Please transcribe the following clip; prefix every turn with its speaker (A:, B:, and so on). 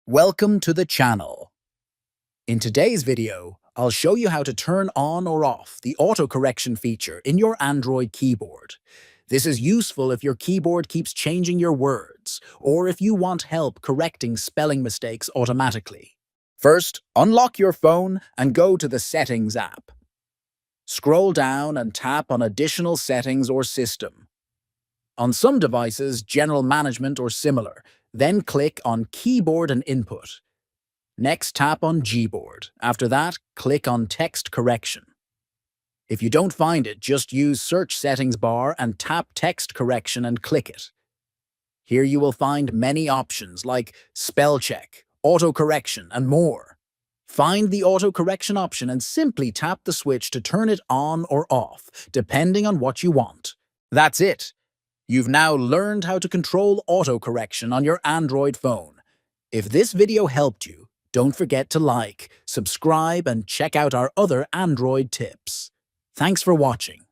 A: Welcome to the channel. In today's video, I'll show you how to turn on or off the autocorrection feature in your Android keyboard. This is useful if your keyboard keeps changing your words or if you want help correcting spelling mistakes automatically. First, unlock your phone and go to the Settings app. Scroll down and tap on Additional Settings or System. On some devices, General Management or similar, then click on Keyboard and Input. Next, tap on Gboard. After that, click on Text Correction. If you don't find it, just use Search Settings bar and tap Text Correction and click it. Here you will find many options like Spell Check, Auto Correction, and more. Find the Auto Correction option and simply tap the switch to turn it on or off, depending on what you want. That's it. You've now learned how to control autocorrection on your Android phone. If this video helped you, don't forget to like, subscribe, and check out our other Android tips. Thanks for watching.